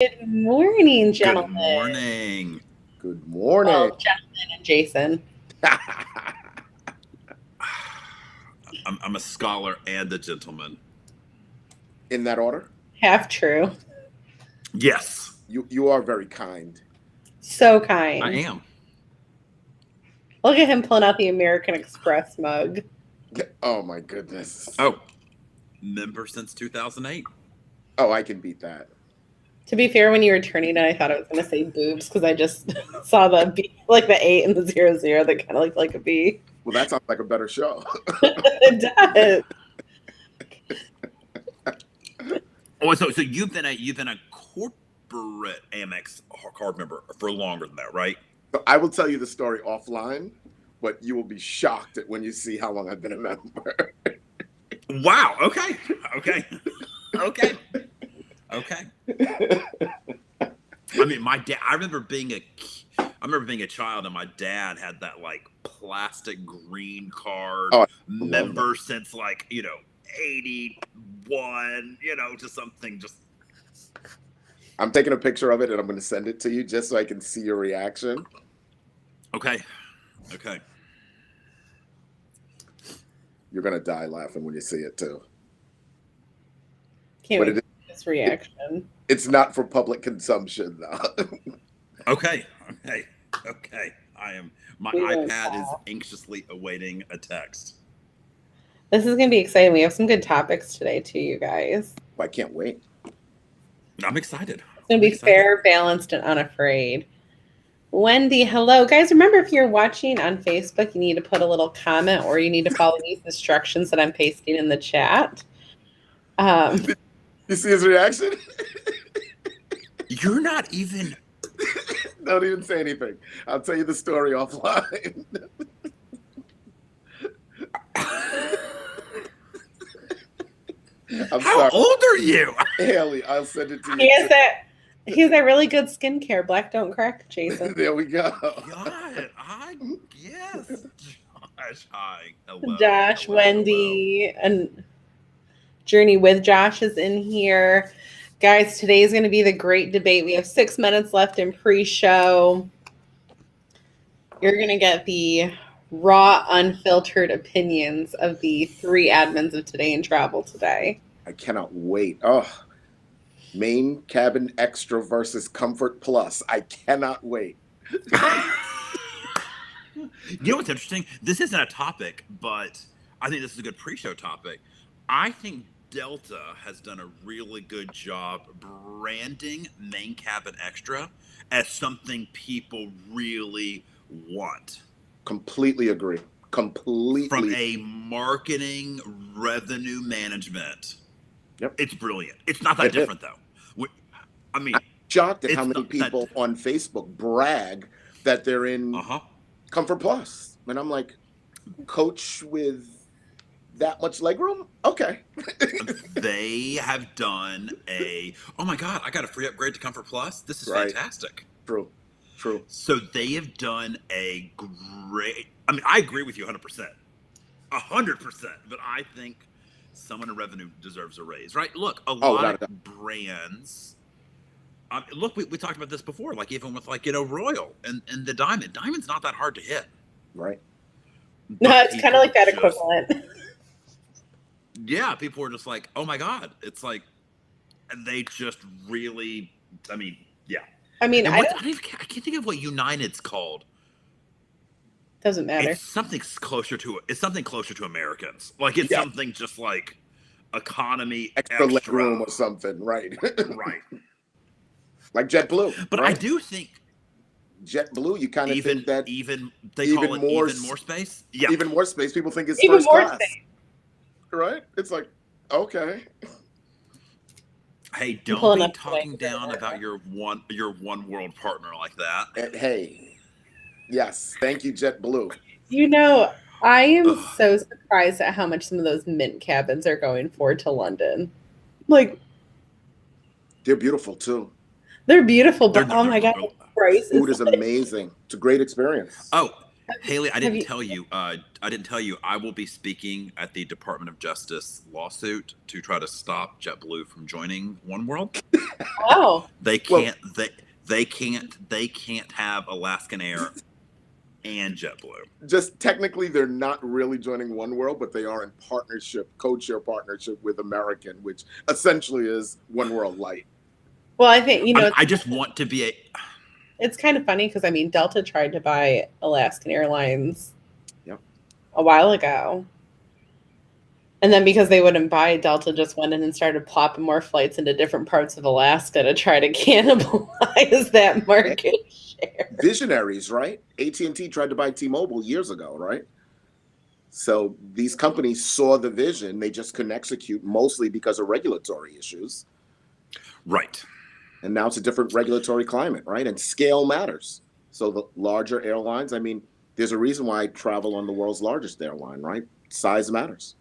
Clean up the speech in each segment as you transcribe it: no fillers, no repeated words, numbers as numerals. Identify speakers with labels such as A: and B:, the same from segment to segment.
A: Good morning,
B: Good
A: gentlemen.
B: morning.
C: Good morning.
A: Well, gentlemen and Jason.
B: I'm a scholar and a gentleman.
C: In that order?
A: Half true.
B: Yes,
C: You are very kind.
A: So
B: I
A: kind.
B: am.
A: Look at him pulling out the American Express mug.
C: Oh my goodness.
B: Oh, member since 2008.
C: Oh, I can beat that.
A: To be fair, when you were turning it, I thought I was going to say boobs because I just saw the B, like the 8 and the 00 that kind of looked like a B.
C: Well, that sounds like a better show.
A: It does.
B: Oh, so you've been a corporate Amex card member for longer than that, right?
C: So I will tell you the story offline, but you will be shocked at when you see how long I've been a member.
B: Wow. Okay. Okay. Okay. Okay. I mean, my dad. I remember being a child, and my dad had that like plastic green card.
C: Oh,
B: Member since like 81. Just something. Just
C: I'm taking a picture of it and I'm going to send it to you just so I can see your reaction.
B: okay. Okay.
C: You're going to die laughing when you see it too.
A: Can't
C: But
A: wait for this reaction.
C: It's not for public consumption though.
B: Okay. Okay. Okay. My
A: We won't
B: iPad is
A: stop.
B: anxiously awaiting a text.
A: This is going to be exciting. We have some good topics today, too, you guys.
C: I can't wait.
B: I'm excited.
A: It's going to be fair, balanced, and unafraid. Wendy, hello. Guys, remember if you're watching on Facebook, you need to put a little comment or you need to follow these instructions that I'm pasting in the chat.
C: You see his reaction?
B: You're not even.
C: Don't even say anything. I'll tell you the story offline. I'm
B: How
C: sorry.
B: old are you?
C: Haley, I'll send it to you.
A: He has that really good skincare. Black don't crack, Jason.
C: There we go.
B: God, yes. Josh, hi. Hello.
A: Josh,
B: hello,
A: Wendy, and Journey with Josh is in here. Guys, today is going to be the great debate. We have 6 minutes left in pre-show. You're going to get the raw, unfiltered opinions of the 3 admins of Today in Travel today.
C: I cannot wait. Oh, main cabin extra versus comfort plus. I cannot wait.
B: You know what's interesting? This isn't a topic, but I think this is a good pre-show topic. I think Delta has done a really good job branding main cabin extra as something people really want.
C: Completely agree. Completely.
B: From a marketing revenue management.
C: Yep.
B: It's brilliant. It's not that different though. I mean,
C: I'm shocked at how many people on Facebook brag that they're in Comfort Plus. And I'm like, coach with that much legroom? Okay.
B: They have done oh my God, I got a free upgrade to Comfort Plus. This is fantastic.
C: True.
B: So they have done a great, I mean, I agree with you 100%. 100%. But I think someone in revenue deserves a raise, right? Look, a lot of brands, look, we talked about this before, like even with like, Royal and the Diamond. Diamond's not that hard to hit.
C: Right.
A: No, it's kind of like that equivalent.
B: Yeah, people were just like, oh my God. It's like, they just really, I mean, yeah.
A: I mean,
B: I can't think of what United's called.
A: Doesn't matter.
B: It's something closer to Americans. Like it's something just like economy
C: extra legroom or something, right?
B: Right.
C: Like JetBlue.
B: But right? I do think
C: JetBlue, you kind of think that
B: they call it even more space. Yeah,
C: even more space. People think it's
A: even
C: first
A: more
C: class,
A: space.
C: Right? It's like, okay.
B: Hey, don't be talking down about your one world partner like that.
C: And hey, yes, thank you, JetBlue.
A: I am so surprised at how much some of those mint cabins are going for to London. Like,
C: they're beautiful too.
A: They're beautiful, but oh my God, the price
C: food is amazing. It's a great experience.
B: Oh, Haley, I didn't tell you. I will be speaking at the Department of Justice lawsuit to try to stop JetBlue from joining Oneworld.
A: Oh,
B: they can't. They can't have Alaskan Air and JetBlue.
C: Just technically, they're not really joining Oneworld, but they are in partnership, code-share partnership with American, which essentially is Oneworld Light.
A: Well, I think
B: I just want to be a.
A: It's kind of funny because Delta tried to buy Alaskan Airlines a while ago. And then because they wouldn't buy, Delta just went in and started plopping more flights into different parts of Alaska to try to cannibalize that market share.
C: Visionaries, right? AT&T tried to buy T-Mobile years ago, right? So these companies saw the vision. They just couldn't execute, mostly because of regulatory issues.
B: Right.
C: And now it's a different regulatory climate, right? And scale matters. So the larger airlines, there's a reason why I travel on the world's largest airline, right? Size matters.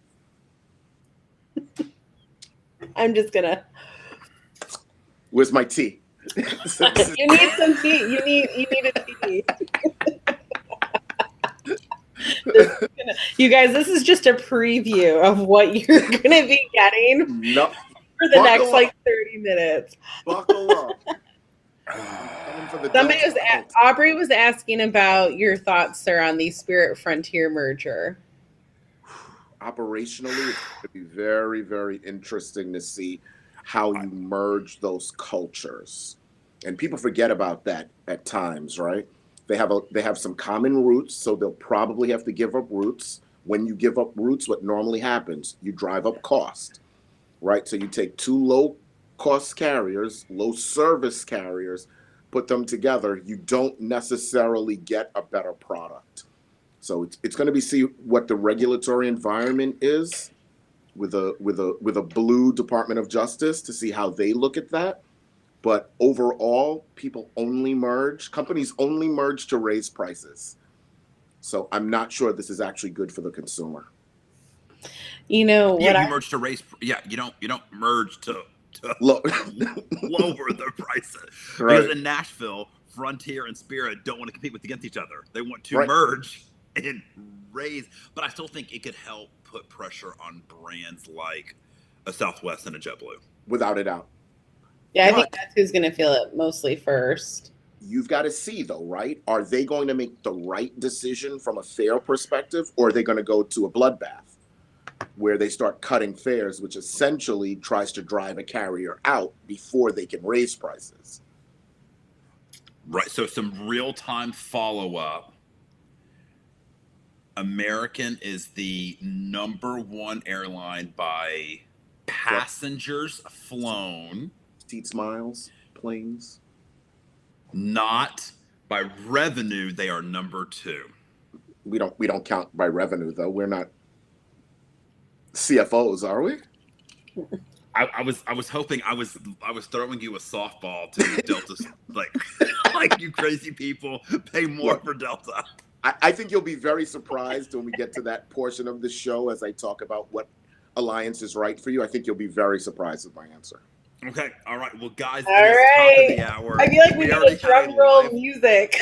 A: I'm just gonna.
C: Where's my tea?
A: You need some tea. You need a tea. You guys, this is just a preview of what you're gonna be getting for the next 30 minutes.
C: Buckle up.
A: Aubrey was asking about your thoughts, sir, on the Spirit Frontier merger.
C: Operationally, it's going to be very, very interesting to see how you merge those cultures. And people forget about that at times, right? They have some common roots, so they'll probably have to give up roots. When you give up roots, what normally happens? You drive up cost, right? So you take two low-cost carriers, low-service carriers, put them together. You don't necessarily get a better product. So it's going to be see what the regulatory environment is with a blue Department of Justice to see how they look at that. But overall, companies only merge to raise prices. So I'm not sure this is actually good for the consumer.
B: You merge to raise. Yeah, you don't merge to lower the prices. Right. Because in Nashville, Frontier and Spirit don't want to compete against each other. They want to merge and raise, but I still think it could help put pressure on brands like a Southwest and a JetBlue.
C: Without a doubt.
A: Yeah, I think that's who's going to feel it mostly first.
C: You've got to see, though, right? Are they going to make the right decision from a fare perspective, or are they going to go to a bloodbath where they start cutting fares, which essentially tries to drive a carrier out before they can raise prices?
B: Right. So some real-time follow-up. American is the #1 airline by passengers flown.
C: Seats, miles, planes.
B: Not by revenue, they are #2.
C: We don't count by revenue, though. We're not CFOs, are we?
B: I was hoping I was throwing you a softball to Delta's like you crazy people pay more for Delta.
C: I think you'll be very surprised when we get to that portion of the show as I talk about what alliance is right for you. I think you'll be very surprised with my answer.
B: Okay. All right. Well, guys,
A: all right.
B: Top of the hour.
A: I feel like we need a drum roll music.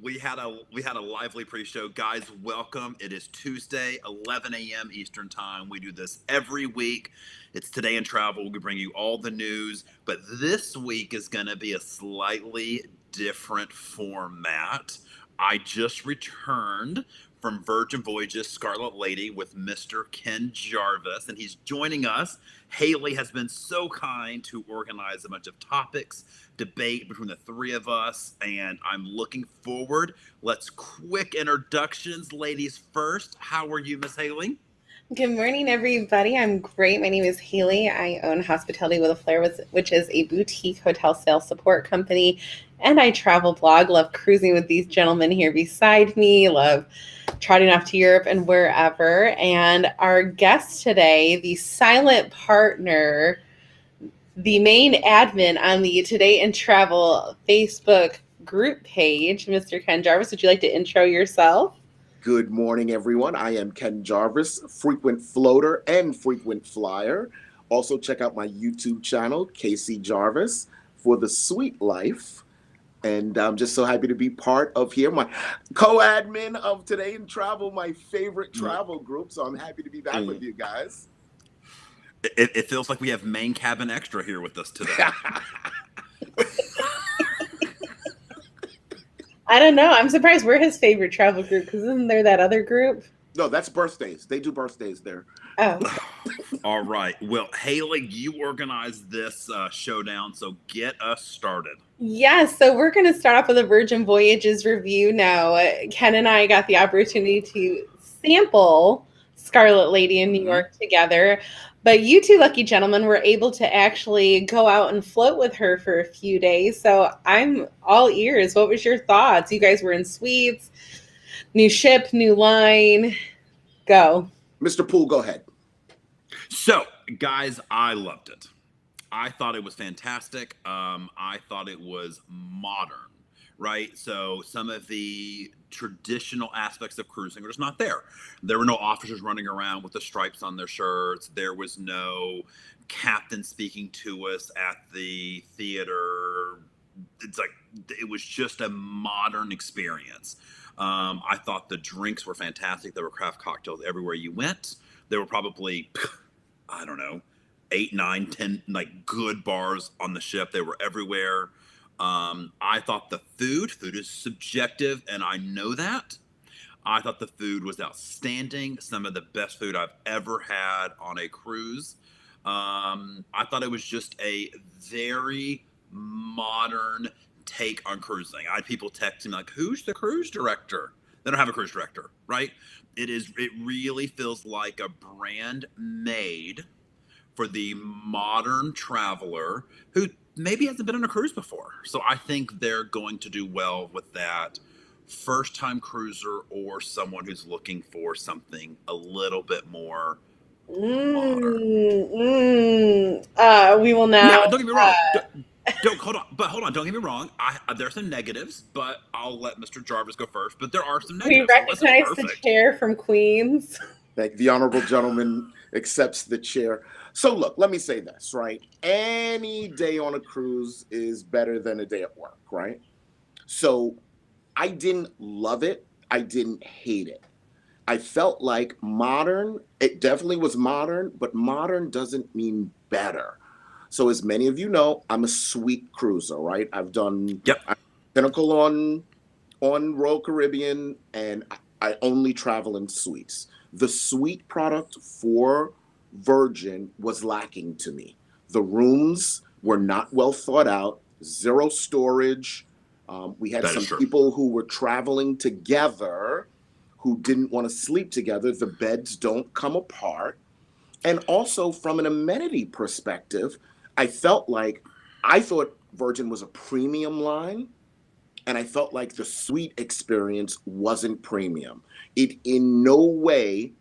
B: We had a lively pre-show. Guys, welcome. It is Tuesday, 11 a.m. Eastern time. We do this every week. It's Today in Travel. We bring you all the news. But this week is going to be a slightly different format. I just returned from Virgin Voyages Scarlet Lady with Mr. Ken Jarvis, and he's joining us. Haley has been so kind to organize a bunch of topics, debate between the three of us, and I'm looking forward. Let's quick introductions. Ladies first. How are you, Miss Haley?
A: Good morning, everybody. I'm great. My name is Haley. I own Hospitality with a Flair, which is a boutique hotel sales support company, and I travel blog. Love cruising with these gentlemen here beside me. Love trotting off to Europe and wherever. And our guest today, the silent partner, the main admin on the Today in Travel Facebook group page, Mr. Ken Jarvis. Would you like to intro yourself?
C: Good morning, everyone. I am Ken Jarvis, frequent floater and frequent flyer. Also, check out my YouTube channel, KC Jarvis, for the sweet life And I'm just so happy to be part of here, my co-admin of Today in Travel, my favorite travel group. So I'm happy to be back with you guys.
B: It feels like we have main cabin extra here with us today.
A: I don't know. I'm surprised we're his favorite travel group, because isn't there that other group?
C: No, that's birthdays. They do birthdays there.
A: Oh.
B: All right. Well, Haley, you organized this showdown, so get us started.
A: Yes, so we're going to start off with a Virgin Voyages review now. Ken and I got the opportunity to sample Scarlet Lady in New York together, but you two lucky gentlemen were able to actually go out and float with her for a few days, so I'm all ears. What was your thoughts? You guys were in suites, new ship, new line. Go.
C: Mr. Poole, go ahead.
B: So, guys, I loved it. I thought it was fantastic. I thought it was modern, right? So some of the traditional aspects of cruising are just not there. There were no officers running around with the stripes on their shirts. There was no captain speaking to us at the theater. It's like, it was just a modern experience. I thought the drinks were fantastic. There were craft cocktails everywhere you went. There were probably, I don't know, 8, 9, 10 like good bars on the ship. They were everywhere. I thought the food is subjective, and I know that. I thought the food was outstanding. Some of the best food I've ever had on a cruise. I thought it was just a very modern take on cruising. I had people texting me like, who's the cruise director? They don't have a cruise director, right? It really feels like a brand made for the modern traveler who maybe hasn't been on a cruise before. So I think they're going to do well with that first-time cruiser or someone who's looking for something a little bit more modern.
A: We will now.
B: Don't get me wrong. Hold on. Don't get me wrong. There's some negatives, but I'll let Mr. Jarvis go first. But there are some negatives.
A: We recognize the chair from Queens.
C: The honorable gentleman accepts the chair. So look, let me say this, right? Any day on a cruise is better than a day at work, right? So I didn't love it. I didn't hate it. I felt like modern, it definitely was modern, but modern doesn't mean better. So as many of you know, I'm a suite cruiser, right? I've done Pinnacle on Royal Caribbean, and I only travel in suites. The suite product for Virgin was lacking to me. The rooms were not well thought out, zero storage. We had some people who were traveling together who didn't want to sleep together. The beds don't come apart. And also from an amenity perspective, I thought Virgin was a premium line, and I felt like the suite experience wasn't premium. It in no way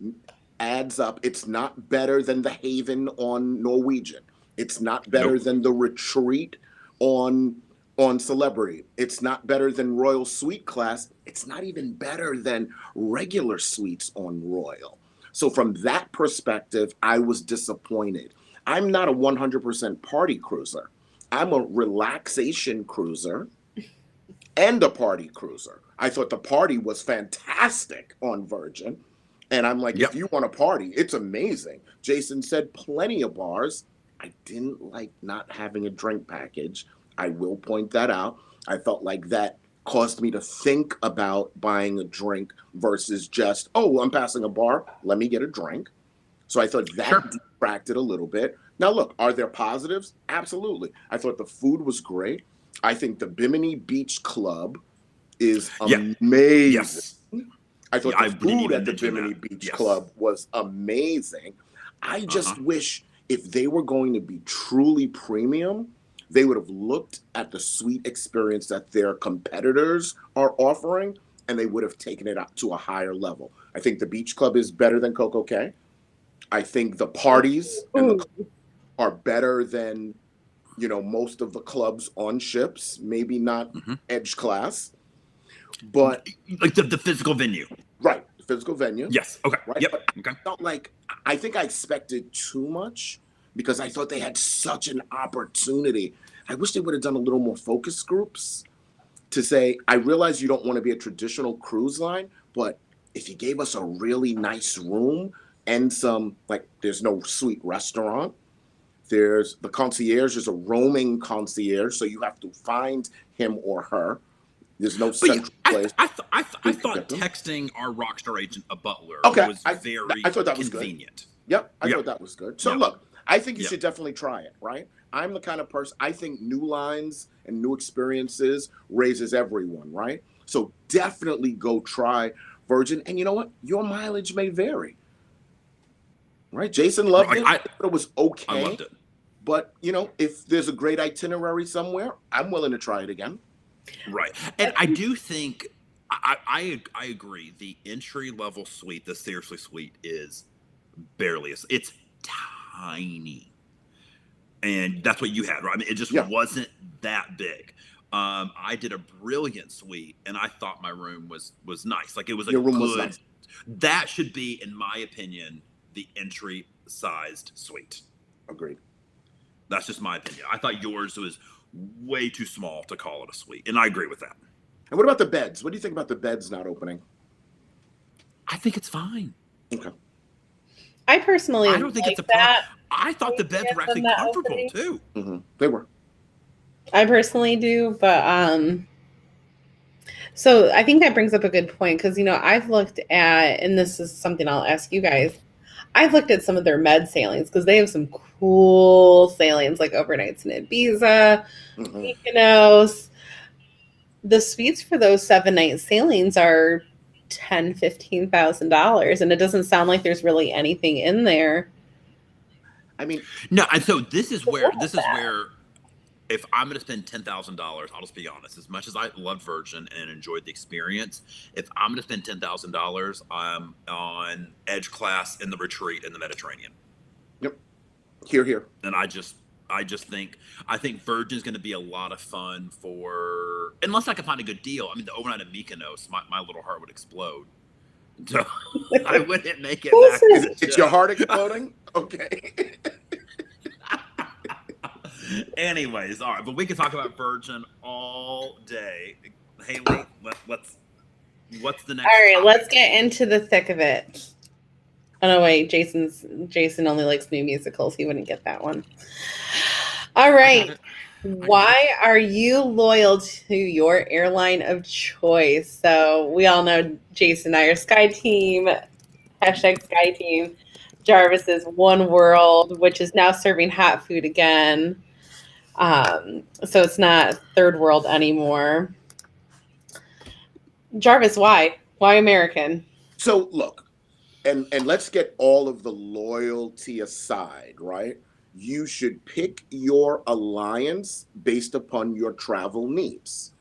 C: adds up. It's not better than the Haven on Norwegian. It's not better than the Retreat on Celebrity. It's not better than Royal Suite Class. It's not even better than regular suites on Royal. So from that perspective, I was disappointed. I'm not a 100% party cruiser. I'm a relaxation cruiser and a party cruiser. I thought the party was fantastic on Virgin. And I'm like, if you want to party, it's amazing. Jason said plenty of bars. I didn't like not having a drink package. I will point that out. I felt like that caused me to think about buying a drink versus just, oh, I'm passing a bar, let me get a drink. So I thought that distracted a little bit. Now, look, are there positives? Absolutely. I thought the food was great. I think the Bimini Beach Club is amazing.
B: Yes.
C: I thought the food at the Bimini Beach Club was amazing. I just wish if they were going to be truly premium, they would have looked at the suite experience that their competitors are offering, and they would have taken it up to a higher level. I think the Beach Club is better than Coco Cay. I think the parties and the clubs are better than, most of the clubs on ships. Maybe not Edge class, but
B: like the physical venue.
C: Right, the physical venue.
B: Yes. Okay.
C: Right?
B: Yep.
C: But I felt like I think I expected too much because I thought they had such an opportunity. I wish they would have done a little more focus groups. to say, I realize you don't want to be a traditional cruise line, but if you gave us a really nice room and some, like, there's no suite restaurant. There's the concierge is a roaming concierge, so you have to find him or her. There's no central place.
B: I thought texting our rockstar agent a butler was very
C: I thought that was
B: convenient.
C: Good. Yep, I thought that was good. So look, I think you should definitely try it, right? I'm the kind of person, I think new lines and new experiences raises everyone, right? So definitely go try Virgin. And you know what? Your mileage may vary. Right? Jason loved it. I thought it was okay.
B: I loved it.
C: But, you know, if there's a great itinerary somewhere, I'm willing to try it again.
B: Right. And I do think, I agree, the entry-level suite, the Seriously Suite, is barely, it's tiny. And that's what you had, right? I mean, it just wasn't that big. I did a brilliant suite, and I thought my room was nice. Like, it was a good, was nice. That should be, in my opinion, the entry-sized suite.
C: Agreed.
B: That's just my opinion. I thought yours was way too small to call it a suite, and I agree with that.
C: And what about the beds? What do you think about the beds not opening?
B: I think it's fine.
C: Okay.
A: I personally
B: I don't think it's a problem. I thought the beds were actually comfortable too.
C: Mm-hmm. They were.
A: I personally do, but so I think that brings up a good point because, you know, I've looked at, and this is something I'll ask you guys, I've looked at some of their med sailings because they have some cool sailings like overnights in Ibiza, Mykonos. The suites for those 7-night sailings are $10,000-$15,000, and it doesn't sound like there's really anything in there.
C: I mean,
B: no, and so this is where if I'm going to spend $10,000, I'll just be honest. As much as I love Virgin and enjoyed the experience, if I'm going to spend $10,000, I'm on Edge class in the retreat in the Mediterranean.
C: Yep, here.
B: And I think Virgin's going to be a lot of fun for, unless I can find a good deal. I mean, the overnight in Mykonos, my little heart would explode. So I wouldn't make it back.
C: It's your heart exploding? Okay.
B: Anyways, all right, but we can talk about Virgin all day. Haley, what's the next?
A: All right,
B: topic?
A: Let's get into the thick of it. Oh no, wait, Jason only likes new musicals. He wouldn't get that one. All right. Why are you loyal to your airline of choice? So we all know Jason and I are Sky Team, #Sky Team. Jarvis is One World, which is now serving hot food again. So it's not third world anymore. Jarvis, why? Why American?
C: So look, and let's get all of the loyalty aside, right? You should pick your alliance based upon your travel needs.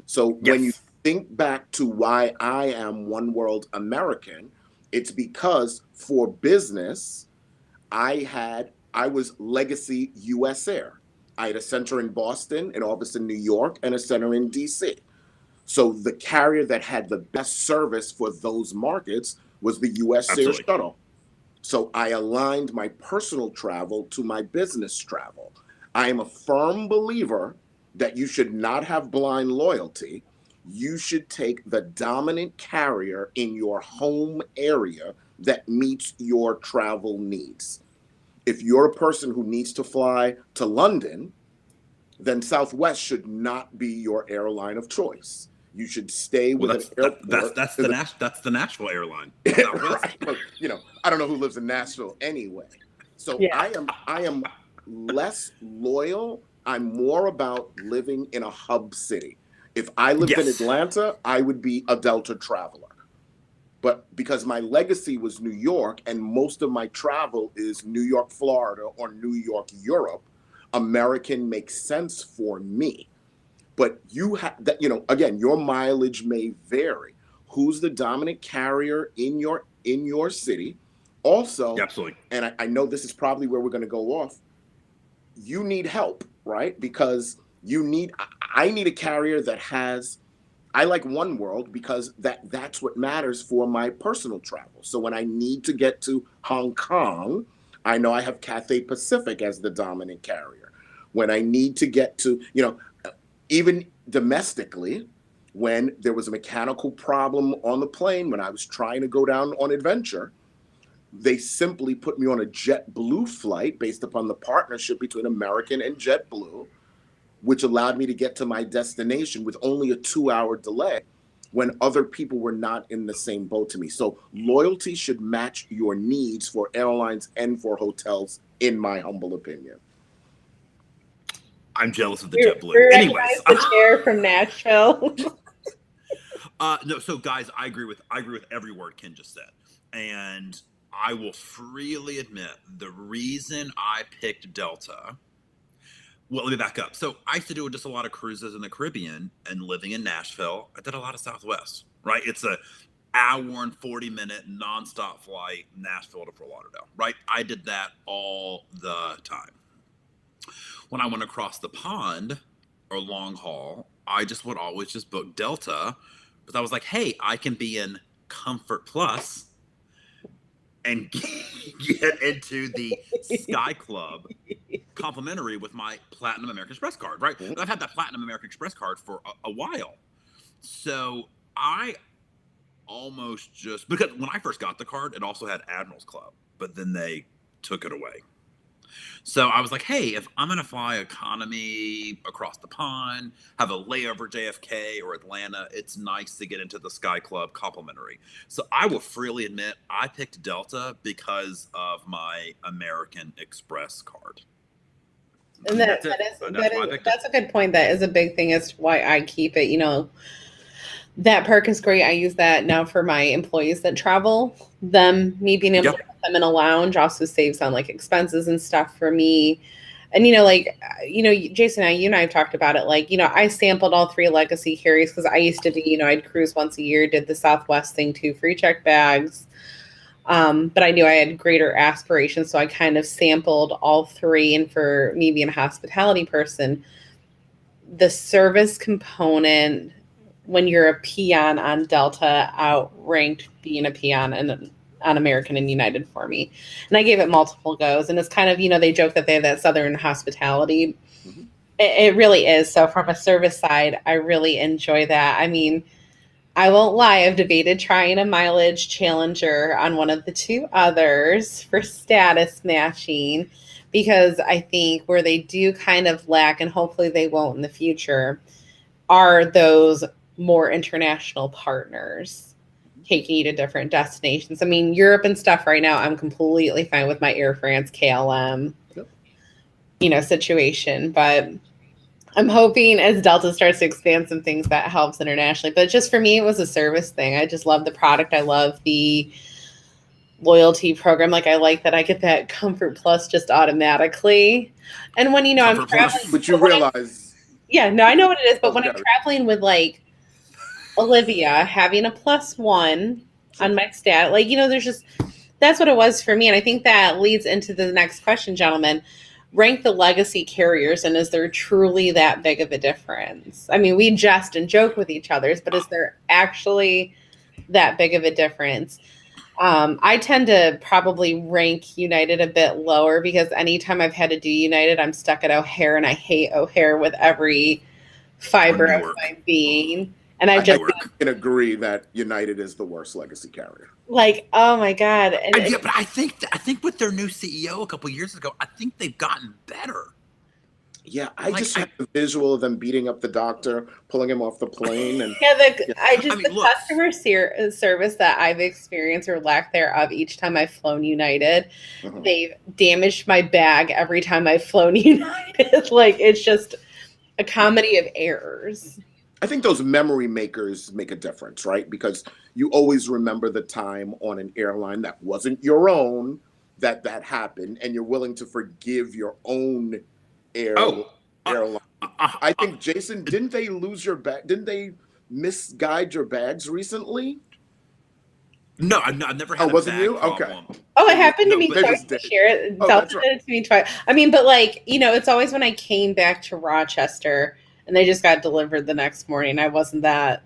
C: So when you think back to why I am One World American, it's because for business, I was Legacy US Air. I had a center in Boston, an office in New York, and a center in DC. So the carrier that had the best service for those markets was the US Air Shuttle. So I aligned my personal travel to my business travel. I am a firm believer that you should not have blind loyalty. You should take the dominant carrier in your home area that meets your travel needs. If you're a person who needs to fly to London, then Southwest should not be your airline of choice. You should stay with an airport.
B: That's the Nashville airline.
C: Right. But, you know, I don't know who lives in Nashville anyway. So I am less loyal. I'm more about living in a hub city. If I lived in Atlanta, I would be a Delta traveler. But because my legacy was New York and most of my travel is New York, Florida, or New York, Europe, American makes sense for me. But you have that, you know, again, your mileage may vary. Who's the dominant carrier in your city? Also,
B: absolutely.
C: And I know this is probably where we're going to go off. You need help, right? Because I need a carrier that has. I like One World because that's what matters for my personal travel. So when I need to get to Hong Kong, I know I have Cathay Pacific as the dominant carrier. When I need to get to, you know, even domestically, when there was a mechanical problem on the plane when I was trying to go down on adventure. They simply put me on a JetBlue flight based upon the partnership between American and JetBlue, which allowed me to get to my destination with only a 2-hour delay when other people were not in the same boat to me. So loyalty should match your needs for airlines and for hotels, in my humble opinion.
B: I'm jealous of the
A: We
B: JetBlue. Anyways,
A: recognize the chair from Nashville.
B: no, so guys, I agree with every word Ken just said, and I will freely admit the reason I picked Delta. Well, let me back up. So I used to do just a lot of cruises in the Caribbean, and living in Nashville, I did a lot of Southwest, right? It's a hour and 40-minute nonstop flight, Nashville to Fort Lauderdale, right? I did that all the time. When I went across the pond or long haul, I just would always just book Delta, because I was like, hey, I can be in Comfort Plus and get into the Sky Club complimentary with my Platinum American Express card, right? I've had that Platinum American Express card for a while. So I almost just, because when I first got the card, it also had Admirals Club, but then they took it away. So I was like, hey, if I'm going to fly economy across the pond, have a layover JFK or Atlanta, it's nice to get into the Sky Club complimentary. So I will freely admit I picked Delta because of my American Express card.
A: And that's a good point. That is a big thing as to why I keep it. You know, that perk is great. I use that now for my employees that travel. Me being able to put them in a lounge also saves on like expenses and stuff for me. And, you know, like, you know, Jason you and I have talked about it. Like, you know, I sampled all 3 legacy carriers because I used to do, you know, I'd cruise once a year, did the Southwest thing too, free check bags. But I knew I had greater aspirations. So I kind of sampled all 3. And for me being a hospitality person, the service component, when you're a peon on Delta, outranked being a peon on American and United for me. And I gave it multiple goes. And it's kind of, you know, they joke that they have that Southern hospitality. Mm-hmm. It really is. So from a service side, I really enjoy that. I mean, I won't lie, I've debated trying a mileage challenger on one of the 2 others for status matching, because I think where they do kind of lack, and hopefully they won't in the future, are those more international partners taking you to different destinations. I mean, Europe and stuff right now, I'm completely fine with my Air France, KLM, you know, situation. But I'm hoping as Delta starts to expand some things that helps internationally. But just for me, it was a service thing. I just love the product. I love the loyalty program. Like, I like that I get that Comfort Plus just automatically. And when, you know,
B: Comfort
A: I'm traveling.
C: But you realize.
A: Yeah, no, I know what it is. But when I'm traveling with like Olivia, having a +1 on my stat, like, you know, that's what it was for me. And I think that leads into the next question, gentlemen. Rank the legacy carriers, and is there truly that big of a difference? I mean, we jest and joke with each other, but is there actually that big of a difference? I tend to probably rank United a bit lower, because anytime I've had to do United, I'm stuck at O'Hare, and I hate O'Hare with every fiber of my being. And I
C: can agree that United is the worst legacy carrier.
A: Like, oh my God.
B: Yeah, but I think with their new CEO a couple years ago, I think they've gotten better.
C: Yeah, I just had the visual of them beating up the doctor, pulling him off the plane, and
A: the customer service that I've experienced, or lack thereof, each time I've flown United, they've damaged my bag every time I've flown United. Like, it's just a comedy of errors.
C: I think those memory makers make a difference, right? Because you always remember the time on an airline that wasn't your own that happened, and you're willing to forgive your own airline. I think, Jason, didn't they lose your bag? Didn't they misguide your bags recently?
B: No, I've never had a
C: wasn't
B: bag
C: you?
B: problem.
C: Okay.
A: Oh, it happened to me twice this year. Delta did it to me twice. I mean, but like, you know, it's always when I came back to Rochester and they just got delivered the next morning. I wasn't that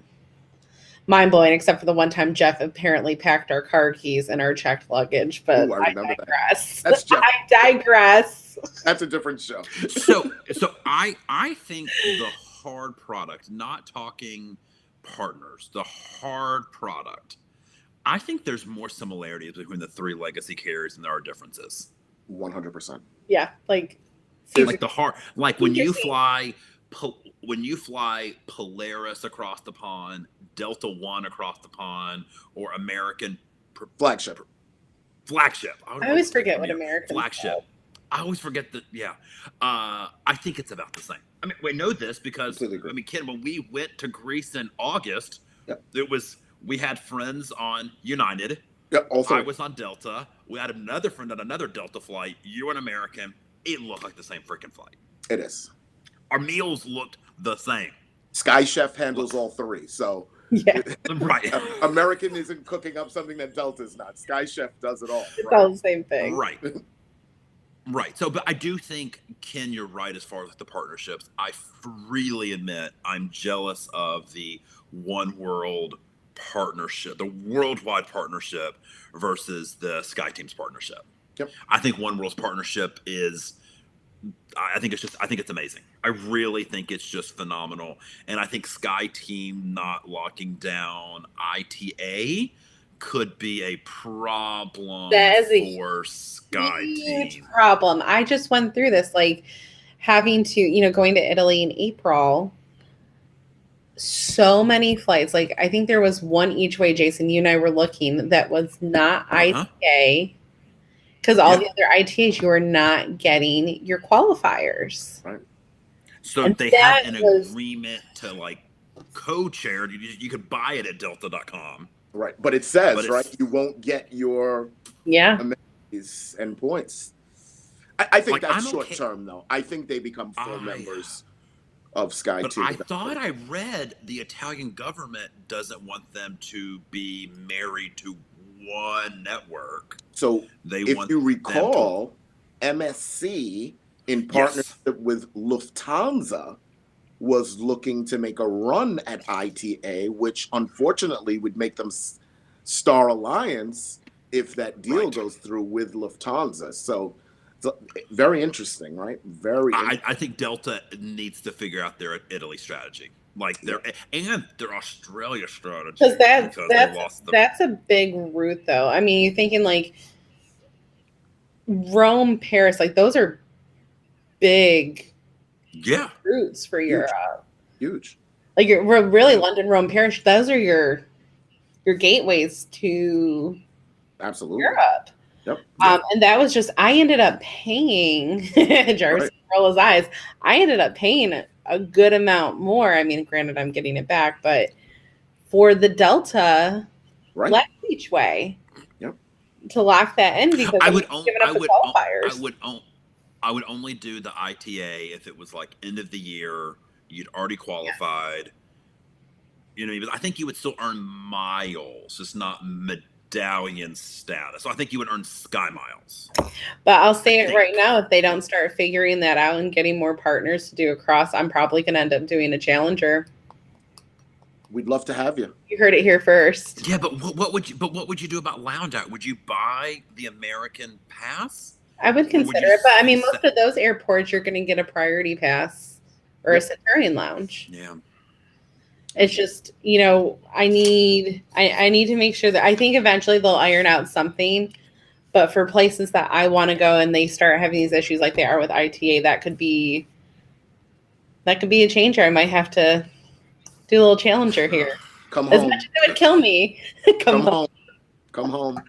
A: mind-blowing, except for the one time Jeff apparently packed our car keys in our checked luggage. But I digress.
C: That's Jeff.
A: I digress.
C: That's a different show.
B: So I think the hard product, not talking partners, the hard product, I think there's more similarities between the three legacy carriers than there are differences.
C: 100%.
A: Yeah, like
B: the hard, like when you fly Polaris across the pond, Delta One across the pond, or American
C: flagship.
A: I always forget what American
B: flagship. I always forget that. Yeah, I think it's about the same. I mean, we know this because Ken, when we went to Greece in August, we had friends on United.
C: Yep, also.
B: I was on Delta. We had another friend on another Delta flight. You were an American. It looked like the same freaking flight.
C: It is.
B: Our meals looked the same.
C: Sky Chef handles all three, so
A: yeah,
B: right.
C: American isn't cooking up something that Delta's not. Sky Chef does it all.
A: It's all the same thing.
B: Right. Right. So, but I do think, Ken, you're right as far as the partnerships. I freely admit I'm jealous of the One World partnership, the worldwide partnership versus the Sky Team's partnership.
C: Yep.
B: I think One World's partnership is, I think it's amazing. I really think it's just phenomenal. And I think Sky Team not locking down ITA could be a problem for Sky Team.
A: Problem. I just went through this, like having to, going to Italy in April. So many flights. Like I think there was one each way, Jason, you and I were looking, that was not ITA. Because all the other ITAs, you are not getting your qualifiers.
C: Right.
B: So they have an agreement to like co-chair. You could buy it at delta.com.
C: Right. But it says, you won't get your amenities and points. I think that's short term, though. I think they become full members of Sky Team.
B: I thought I read the Italian government doesn't want them to be married to one network.
C: So if you recall, MSC in partnership with Lufthansa was looking to make a run at ITA, which unfortunately would make them Star Alliance if that deal goes through with Lufthansa. So very interesting, right?
B: I think Delta needs to figure out their Italy strategy. Like their Australia strategy,
A: because that's a big route, though. I mean, you're thinking like Rome, Paris, like those are big, routes for Europe.
C: Huge.
A: Like we're really London, Rome, Paris. Those are your gateways to Europe.
C: Yep.
A: And that was just I ended up paying. Jarvis roll his eyes. I ended up paying a good amount more. I mean, granted, I'm getting it back, but for the Delta left each way, to lock that in because I would
B: only do the ITA if it was like end of the year. You'd already qualified. But I think you would still earn miles, just not medallion status. So I think you would earn Sky Miles.
A: But I'll say it right now, if they don't start figuring that out and getting more partners to do a cross, I'm probably going to end up doing a Challenger.
C: We'd love to have you.
A: You heard it here first.
B: Yeah, but what would you do about lounge out? Would you buy the American pass?
A: I would consider it, but I mean, most of those airports you're going to get a priority pass or a Centurion lounge.
B: Yeah.
A: It's just, I need to make sure that I think eventually they'll iron out something, but for places that I want to go and they start having these issues like they are with ITA, that could be a changer. I might have to do a little Challenger here.
C: Come
A: home.
C: As
A: much as it would kill me. Come home.
C: Come home.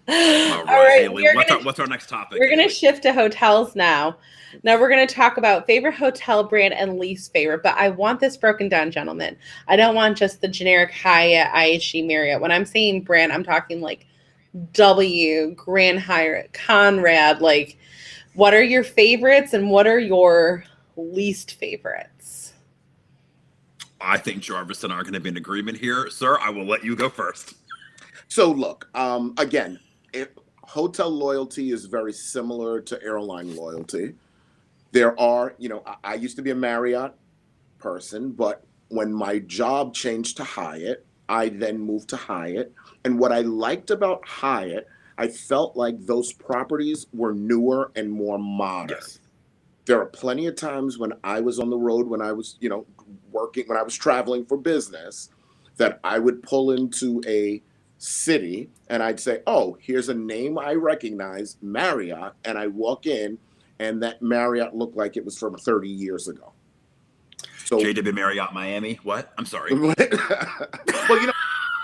B: All right. Haley, what's our next topic?
A: We're going to shift to hotels now. Now we're going to talk about favorite hotel brand and least favorite, but I want this broken down, gentlemen. I don't want just the generic Hyatt, IHG, Marriott. When I'm saying brand, I'm talking like W, Grand Hyatt, Conrad. Like, what are your favorites and what are your least favorites?
B: I think Jarvis and I are going to be in agreement here. Sir, I will let you go first.
C: So look, again, hotel loyalty is very similar to airline loyalty. There are, I used to be a Marriott person, but when my job changed to Hyatt, I then moved to Hyatt. And what I liked about Hyatt, I felt like those properties were newer and more modern. Yes. There are plenty of times when I was on the road, when I was, working, when I was traveling for business, that I would pull into a city and I'd say, oh, here's a name I recognize, Marriott. And I walk in and that Marriott looked like it was from 30 years ago. So
B: JW Marriott Miami. What? I'm sorry.
C: Well,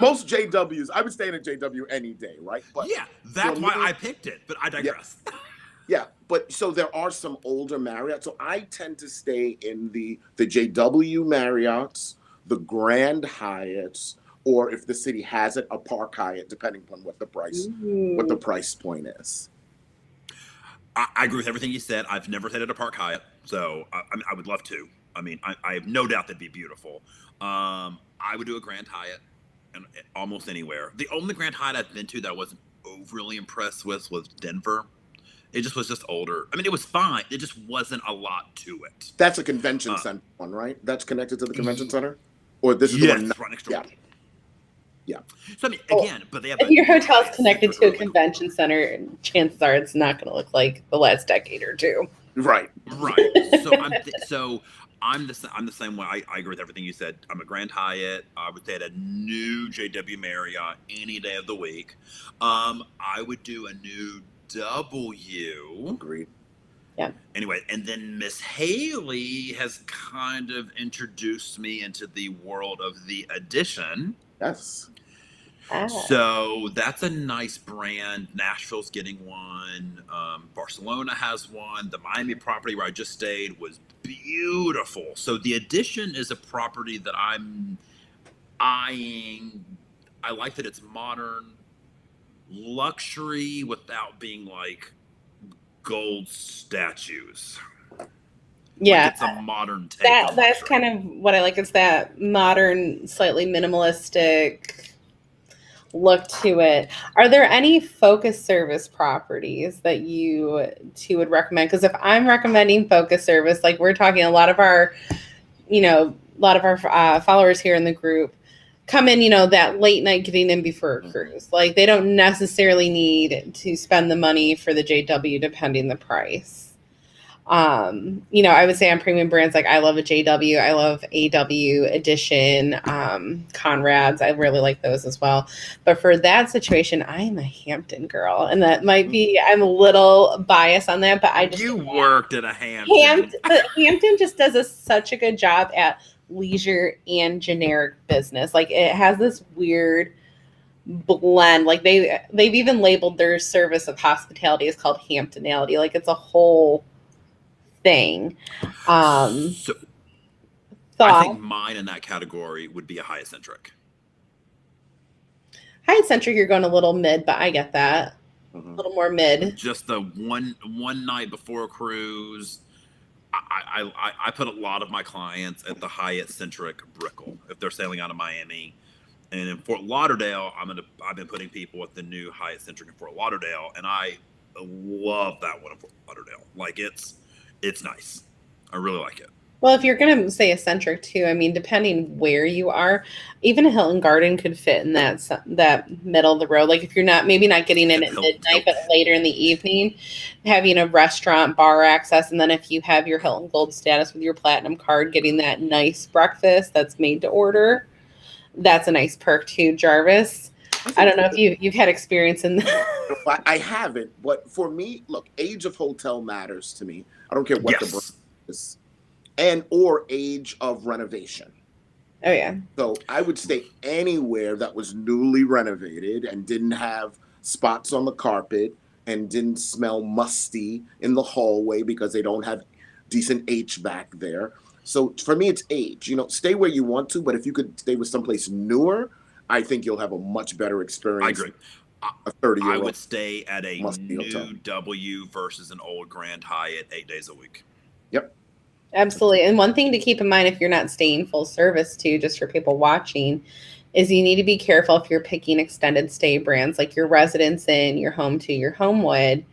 C: most JWs, I would stay in a JW any day, right? But
B: yeah, that's why I picked it, but I digress.
C: Yeah, but so there are some older Marriott. So I tend to stay in the JW Marriotts, the Grand Hyatts, or if the city has it, a Park Hyatt, depending upon what the price point is.
B: I agree with everything you said. I've never stayed at a Park Hyatt, so I would love to. I mean, I have no doubt that'd be beautiful. I would do a Grand Hyatt, and almost anywhere. The only Grand Hyatt I've been to that I wasn't overly impressed with was Denver. It just was just older. I mean, it was fine. It just wasn't a lot to it.
C: That's a convention center one, right? That's connected to the convention center? Or this is the one?
B: Right next door.
C: Yeah.
B: So, I mean, again, but they have...
A: If your hotel's connected to a convention center, chances are it's not going to look like the last decade or two.
C: Right.
B: So I'm the same way. I agree with everything you said. I'm a Grand Hyatt. I would stay at a new JW Marriott any day of the week. I would do a new W.
C: Agreed.
A: Yeah.
B: Anyway, and then Miss Haley has kind of introduced me into the world of the Edition.
C: Yes.
B: So that's a nice brand. Nashville's getting one. Barcelona has one. The Miami property where I just stayed was beautiful. So the Edition is a property that I'm eyeing. I like that it's modern, luxury without being like gold statues.
A: Yeah,
B: like it's a modern take.
A: That's kind of what I like. It's that modern, slightly minimalistic look to it. Are there any focus service properties that you two would recommend? Because if I'm recommending focus service, like we're talking, a lot of our followers here in the group come in, that late night getting in before a cruise. Like they don't necessarily need to spend the money for the JW depending the price. I would say on premium brands, like I love a JW, I love AW Edition, Conrad's. I really like those as well. But for that situation, I am a Hampton girl, and that might be, I'm a little biased on that, but I just
B: worked at a Hampton.
A: Hampton just does such a good job at leisure and generic business. Like it has this weird blend. Like they've even labeled their service of hospitality as called Hamptonality. Like it's a whole thing. I
B: think mine in that category would be a Hyatt-centric.
A: Hyatt-centric, you're going a little mid, but I get that. A little more mid.
B: Just the one night before a cruise. I put a lot of my clients at the Hyatt-centric Brickell if they're sailing out of Miami. And in Fort Lauderdale, I've been putting people at the new Hyatt-centric in Fort Lauderdale, and I love that one in Fort Lauderdale. Like it's nice. I really like it.
A: Well, if you're going to say eccentric too, I mean, depending where you are, even a Hilton Garden could fit in that middle of the road. Like if you're maybe not getting in at midnight, but later in the evening, having a restaurant, bar access. And then if you have your Hilton Gold status with your Platinum card, getting that nice breakfast that's made to order. That's a nice perk too, Jarvis. I don't know if you've had experience in that.
C: I haven't, but for me, look, age of hotel matters to me. I don't care what the brand is, and or age of renovation.
A: Oh yeah.
C: So I would stay anywhere that was newly renovated and didn't have spots on the carpet and didn't smell musty in the hallway because they don't have decent HVAC there. So for me, it's age. Stay where you want to, but if you could stay with someplace newer, I think you'll have a much better experience.
B: I agree.
C: A 30-year-old.
B: I would stay at a new
C: hotel.
B: W versus an old Grand Hyatt 8 days a week.
C: Yep.
A: Absolutely. And one thing to keep in mind if you're not staying full service too, just for people watching, is you need to be careful if you're picking extended stay brands like your Residence Inn, your Home 2, your Homewood.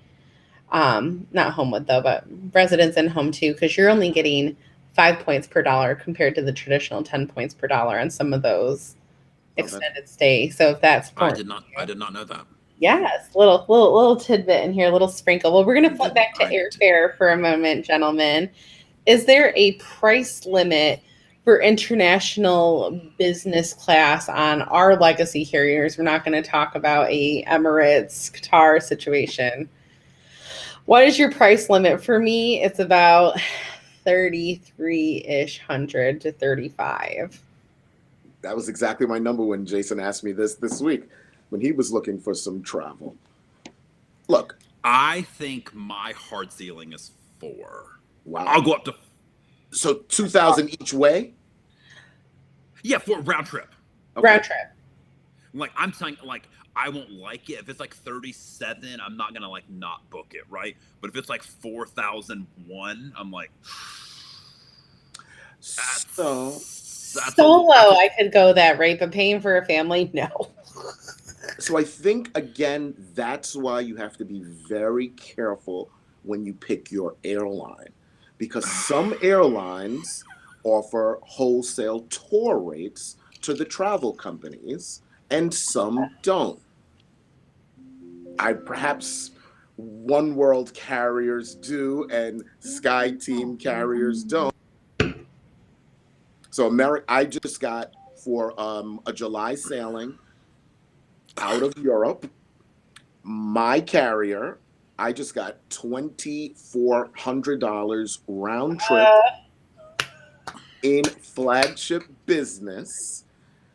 A: Not Homewood though, but Residence Inn, Home 2, because you're only getting 5 points per dollar compared to the traditional 10 points per dollar on some of those extended stay. So if that's
B: I did not know that.
A: Yes, little tidbit in here, a little sprinkle. Well, we're going to flip back to
B: I do.
A: airfare for a moment, gentlemen. Is there a price limit for international business class on our legacy carriers? We're not going to talk about a Emirates, Qatar situation. What is your price limit? For me, it's about 33-ish hundred to 35.
C: That was exactly my number when Jason asked me this week when he was looking for some travel. Look,
B: I think my hard ceiling is 4.
C: wow.
B: I'll go up to
C: So 2,000 each way?
B: for round trip.
C: Okay.
A: Round trip.
B: Like I'm saying, like I won't like it if it's like 37. I'm not gonna like not book it, right? But if it's like 4,001, I'm like,
C: So
A: Solo, I could go that rate, but paying for a family, no.
C: So I think, again, that's why you have to be very careful when you pick your airline, because some airlines offer wholesale tour rates to the travel companies and some don't. Perhaps One World carriers do and Sky Team carriers don't. So I just got for a July sailing out of Europe, my carrier, I just got $2,400 round trip in flagship business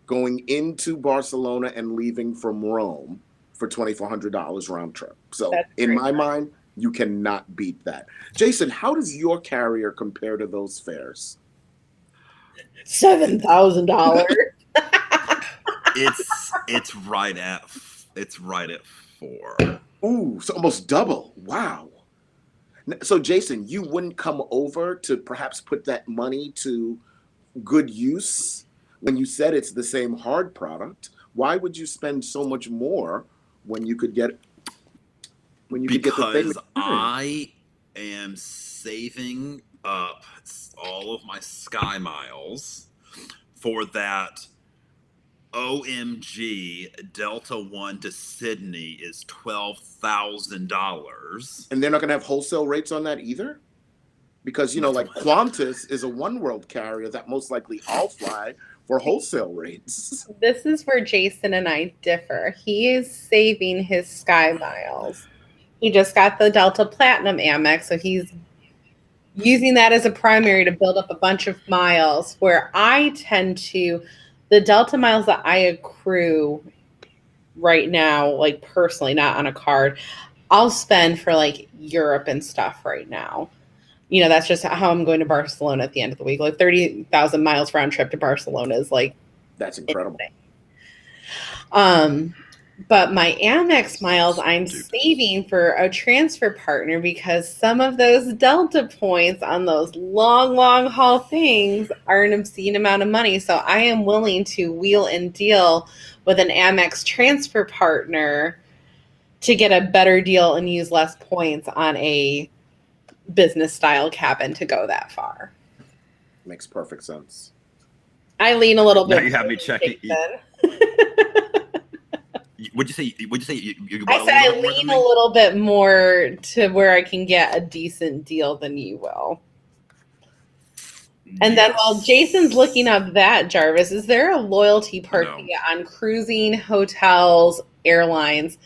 C: going into Barcelona and leaving from Rome for $2,400 round trip. So in my mind, you cannot beat that. Jason, how does your carrier compare to those fares?
A: $7,000.
B: it's right at 4.
C: Ooh, so almost double. Wow. So Jason, you wouldn't come over to perhaps put that money to good use when you said it's the same hard product? Why would you spend so much more when you could get the same experience?
B: I am saving up all of my Sky miles for that OMG Delta One to Sydney is $12,000.
C: And they're not going to have wholesale rates on that either? Because, like Qantas is a One World carrier that most likely I'll fly for wholesale rates.
A: This is where Jason and I differ. He is saving his Sky miles. He just got the Delta Platinum Amex, so he's using that as a primary to build up a bunch of miles, where I tend to, the Delta miles that I accrue right now, like personally, not on a card, I'll spend for like Europe and stuff right now. That's just how I'm going to Barcelona at the end of the week. Like 30,000 miles round trip to Barcelona is like,
C: that's incredible.
A: But my Amex miles, I'm saving for a transfer partner because some of those Delta points on those long, long haul things are an obscene amount of money. So I am willing to wheel and deal with an Amex transfer partner to get a better deal and use less points on a business style cabin to go that far.
C: Makes perfect sense.
A: I lean a little bit.
B: Now you have me checking. Would you say?
A: I said I lean a little bit more to where I can get a decent deal than you will. And then while Jason's looking up that, Jarvis, is there a loyalty perk on cruising, hotels, airlines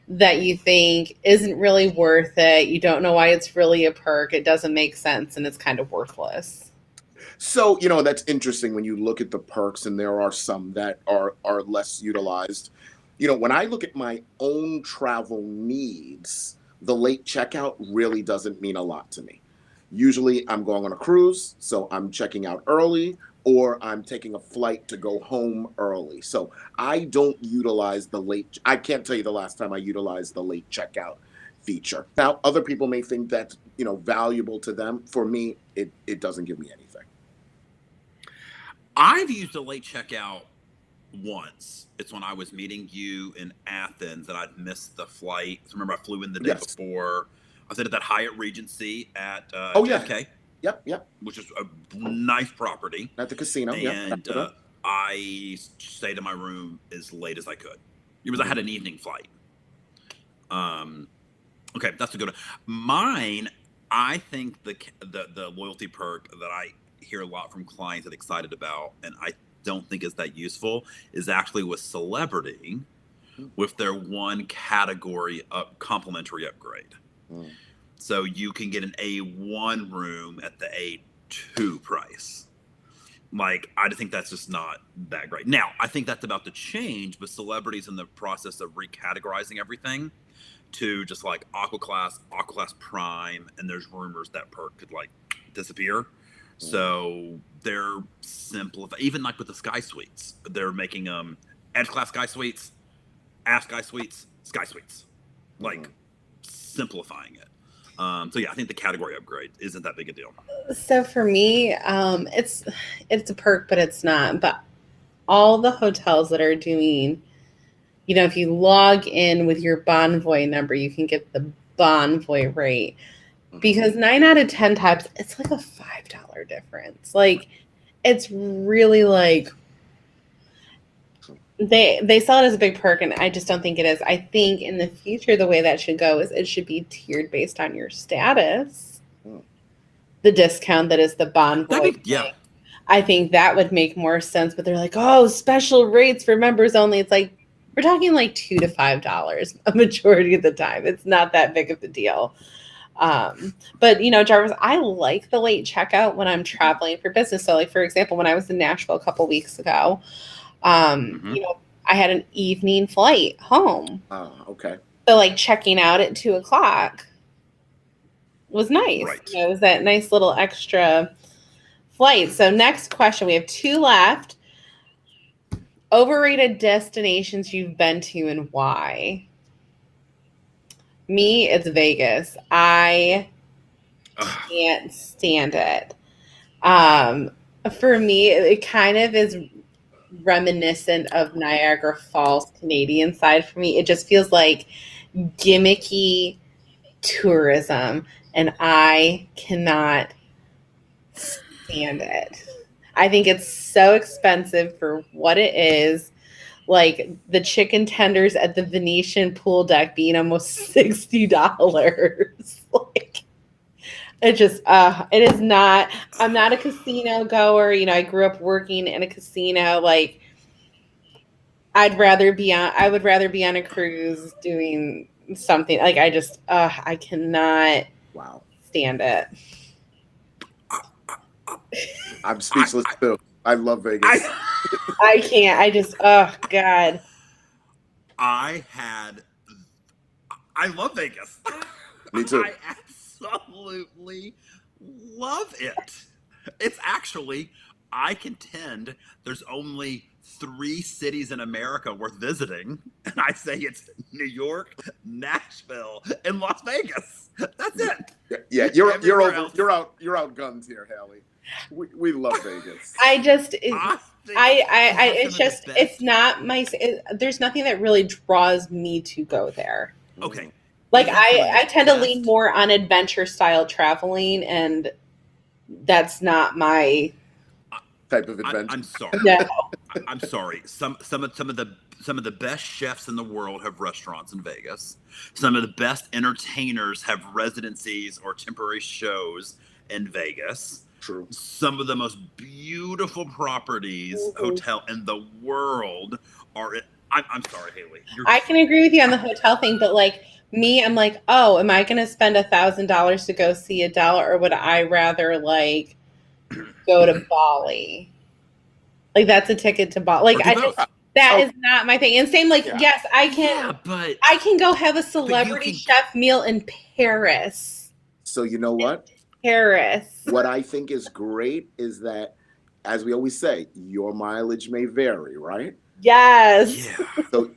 A: that you think isn't really worth it? You don't know why it's really a perk. It doesn't make sense and it's kind of worthless.
C: So, that's interesting when you look at the perks, and there are some that are less utilized. When I look at my own travel needs, the late checkout really doesn't mean a lot to me. Usually I'm going on a cruise, so I'm checking out early, or I'm taking a flight to go home early. So I don't utilize I can't tell you the last time I utilized the late checkout feature. Now, other people may think that's, valuable to them. For me, it doesn't give me anything.
B: I've used a late checkout once. It's when I was meeting you in Athens and I'd missed the flight. So remember, I flew in the day before. I stayed at that Hyatt Regency at JFK.
C: Yep.
B: Which is a nice property.
C: At the casino.
B: And I stayed in my room as late as I could. I had an evening flight. Okay, that's a good one. Mine, I think the loyalty perk that I hear a lot from clients that excited about, and I don't think is that useful, is actually with celebrity, with their one category complimentary upgrade. Mm. So you can get an A1 room at the A2 price. Like, I think that's just not that great. Now, I think that's about to change, but celebrities in the process of recategorizing everything to just like Aqua Class Prime, and there's rumors that perk could like disappear. So they're simplifying, even like with the Sky Suites, they're making Edge Class Sky Suites, Ash Sky Suites, Sky Suites, like simplifying it. So yeah, I think the category upgrade isn't that big a deal.
A: So for me, it's a perk, but it's not. But all the hotels that are doing, you know, if you log in with your Bonvoy number, you can get the Bonvoy rate. Because 9 out of 10 times, it's like a $5 difference. Like, it's really like they sell it as a big perk, and I just don't think it is. I think in the future, the way that should go is it should be tiered based on your status. The discount that is the Bonvoy.
B: Yeah.
A: I think that would make more sense. But they're like, oh, special rates for members only. It's like, we're talking like $2 to $5 a majority of the time. It's not that big of a deal. But you know, Jarvis, I like the late checkout when I'm traveling for business. So like, for example, when I was in Nashville a couple weeks ago, you know, I had an evening flight home.
C: Okay.
A: So like checking out at 2:00 was nice.
B: Right.
A: You know, it was that nice little extra flight. So next question, we have 2 left. Overrated destinations you've been to and why? Me, it's Vegas. I can't stand it. For me, it kind of is reminiscent of Niagara Falls Canadian side for me. It just feels like gimmicky tourism, and I cannot stand it. I think it's so expensive for what it is. Like the chicken tenders at the Venetian pool deck being almost $60. Like, it just, it is not. I'm not a casino goer. You know, I grew up working in a casino. Like, I would rather be on a cruise doing something. Like, I just, I cannot.
C: Wow.
A: Stand it.
C: I'm speechless too. I love Vegas.
A: I can't. I just, oh God.
B: I love Vegas.
C: Me too.
B: I absolutely love it. It's actually, I contend there's only 3 cities in America worth visiting, and I say it's New York, Nashville, and Las Vegas. That's it.
C: Yeah, you're out guns here, Haley. We love Vegas.
A: It's not my. There's nothing that really draws me to go there.
B: Okay.
A: Like I tend to lean more on adventure style traveling, and that's not my
C: type of adventure.
B: I'm sorry.
A: No.
B: I'm sorry. Some of the best chefs in the world have restaurants in Vegas. Some of the best entertainers have residencies or temporary shows in Vegas.
C: True.
B: Some of the most beautiful properties, hotel in the world are. I'm sorry, Haley.
A: I can agree with you on the hotel thing, but like me, I'm like, oh, am I going to spend $1,000 to go see Adele, or would I rather like go to Bali? Like that's a ticket to Bali. Like that is not my thing. And same, like, yes, I can go have a celebrity chef meal in Paris.
C: So you know what?
A: Paris.
C: What I think is great is that, as we always say, your mileage may vary, right?
A: Yes.
C: Yeah. So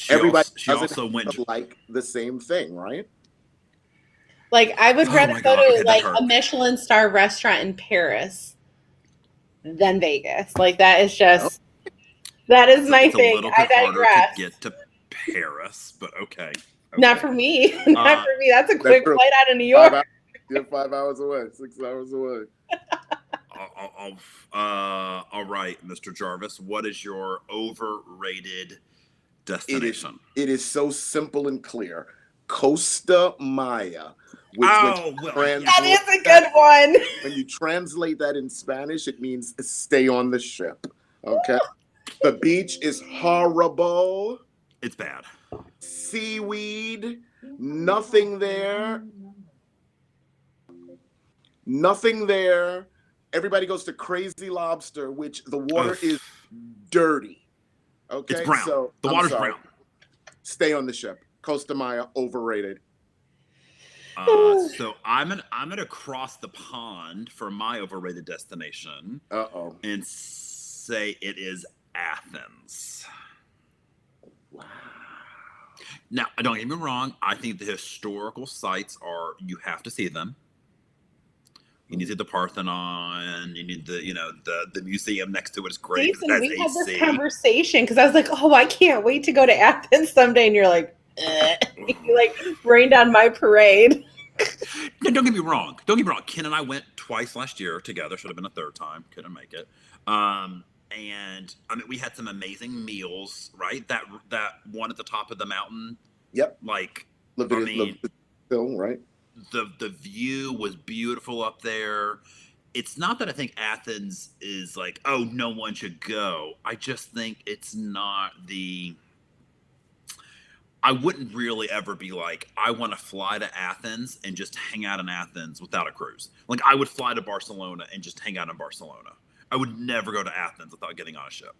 C: everybody
B: also went
C: like the same thing, right?
A: Like I would rather go to like a Michelin star restaurant in Paris than Vegas. Like that is just that is my thing. I digress.
B: To get to Paris, but okay.
A: Not for me. Not for me. That's a quick flight out of New York.
C: You're 5 hours away, 6 hours away.
B: All right, Mr. Jarvis, what is your overrated destination?
C: It is so simple and clear. Costa Maya.
B: That
A: is a good one.
C: When you translate that in Spanish, it means stay on the ship. Okay? The beach is horrible.
B: It's bad.
C: Seaweed, nothing there. Nothing there. Everybody goes to Crazy Lobster, which the water is dirty. Okay?
B: It's brown.
C: So
B: the water's brown.
C: Stay on the ship. Costa Maya, overrated.
B: So I'm gonna cross the pond for my overrated destination. And say it is Athens.
C: Wow.
B: Now, don't get me wrong. I think the historical sites you have to see them. You need to see the Parthenon. You need the museum next to it is great.
A: Jason, we had this conversation because I was like, oh, I can't wait to go to Athens someday. And you're like, you like rained on my parade.
B: No, don't get me wrong. Ken and I went twice last year together. Should have been a third time. Couldn't make it. And I mean, we had some amazing meals, right? That one at the top of the mountain.
C: Yep.
B: Like,
C: film, right?
B: The view was beautiful up there. It's not that I think Athens is like, oh, no one should go. I just think it's not I wouldn't really ever be like, I want to fly to Athens and just hang out in Athens without a cruise. Like, I would fly to Barcelona and just hang out in Barcelona. I would never go to Athens without getting on a ship.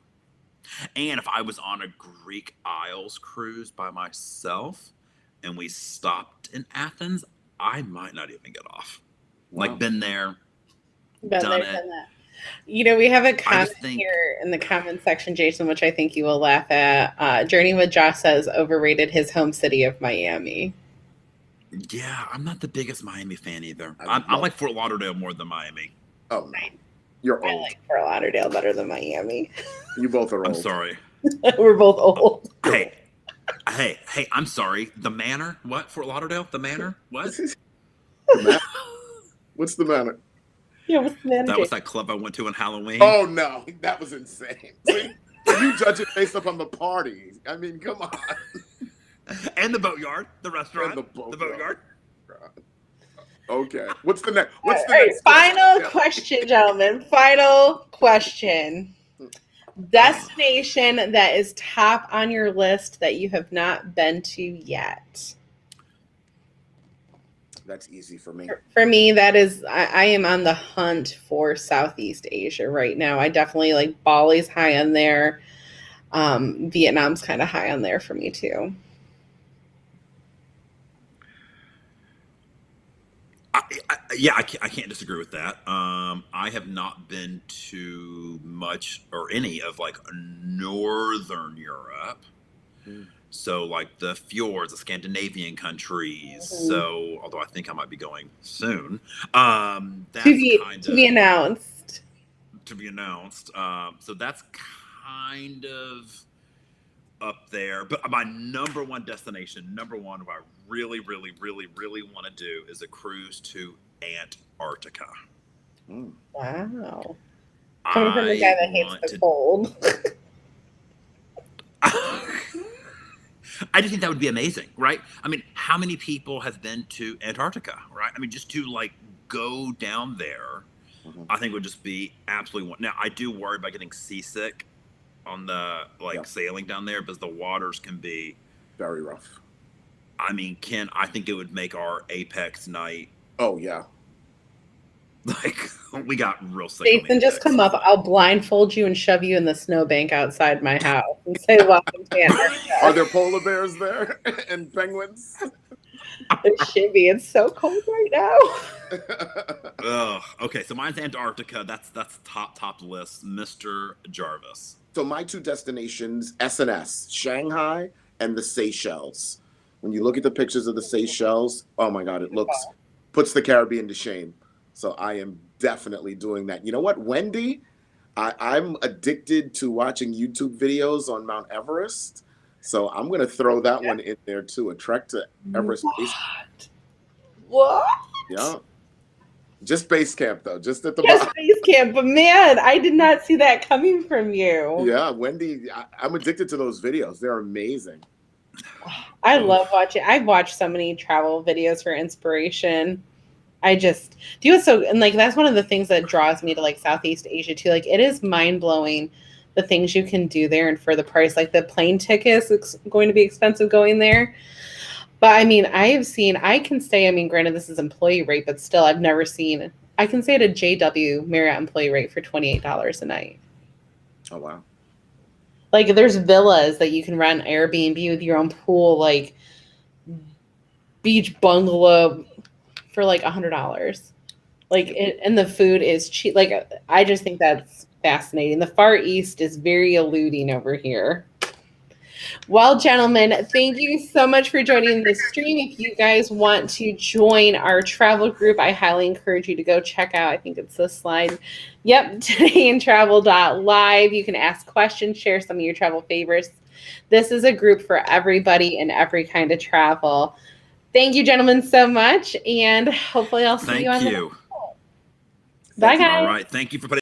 B: And if I was on a Greek Isles cruise by myself and we stopped in Athens, I might not even get off. Wow. Like, been there, done it.
A: You know, we have a comment here in the comment section, Jason, which I think you will laugh at. Journey with Josh says overrated his home city of Miami.
B: Yeah, I'm not the biggest Miami fan either. I like Fort Lauderdale more than Miami.
C: Oh, no. You're old.
A: I like Fort Lauderdale better than Miami.
C: You both are old.
B: I'm sorry.
A: We're both old.
B: Hey, I'm sorry. The Manor? What? Fort Lauderdale? The Manor? What?
C: What's the Manor?
A: Yeah, what's the Manor?
B: That was that club I went to on Halloween.
C: Oh, no. That was insane. You judge it based upon the party. I mean, come on.
B: And the Boatyard, the restaurant.
C: And the
B: Boatyard.
C: Okay. What's the next?
A: Final question, gentlemen. Final question. Destination that is top on your list that you have not been to yet.
C: That's easy for me.
A: For me, that is, I am on the hunt for Southeast Asia right now. I definitely like Bali's high on there. Vietnam's kind of high on there for me too.
B: I can't disagree with that. I have not been to much or any of like Northern Europe. So like the fjords, the Scandinavian countries. So although I think I might be going soon. That's
A: to be announced.
B: To be announced. So that's kind of up there. But my number one destination, what I really, really, really, really want to do is a cruise to Antarctica.
A: Wow. Coming from the guy that hates the cold.
B: I just think that would be amazing, right? I mean, how many people have been to Antarctica, right? I mean, just to like go down there, I think would just be absolutely wonderful. Now, I do worry about getting seasick on the sailing down there because the waters can be
C: very rough.
B: I mean, Ken, I think it would make our Apex night.
C: Oh yeah.
B: Like we got real sick.
A: Jason, just come up. I'll blindfold you and shove you in the snowbank outside my house and say, "Welcome to Antarctica."
C: Are there polar bears there and penguins?
A: There should be. It's so cold right now.
B: Okay, so mine's Antarctica. That's top list, Mr. Jarvis.
C: So my two destinations, S&S, Shanghai and the Seychelles. When you look at the pictures of the Seychelles, oh my God, it puts the Caribbean to shame. So I am definitely doing that. You know what, Wendy? I'm addicted to watching YouTube videos on Mount Everest. So I'm going to throw that one in there too. A trek to Everest.
A: What?
C: Yeah. Just base camp though. Just at the bottom.
A: Base camp. But man, I did not see that coming from you.
C: Yeah, Wendy, I'm addicted to those videos. They're amazing.
A: I love watching. I've watched so many travel videos for inspiration. I just do it so, and like that's one of the things that draws me to like Southeast Asia too. Like it is mind blowing the things you can do there and for the price. Like the plane ticket is going to be expensive going there. But I mean, I can stay, I mean, granted, this is employee rate, but still, I can stay at a JW Marriott employee rate for $28 a night.
C: Oh, wow.
A: Like, there's villas that you can rent Airbnb with your own pool, like beach bungalow for like $100. And the food is cheap. Like, I just think that's fascinating. The Far East is very eluding over here. Well, gentlemen, thank you so much for joining the stream. If you guys want to join our travel group, I highly encourage you to go check out, I think it's this slide. Yep, todayintravel.live. You can ask questions, share some of your travel favorites. This is a group for everybody and every kind of travel. Thank you, gentlemen, so much. And hopefully I'll see you on the next one. Bye, guys.
B: All right. Thank you for putting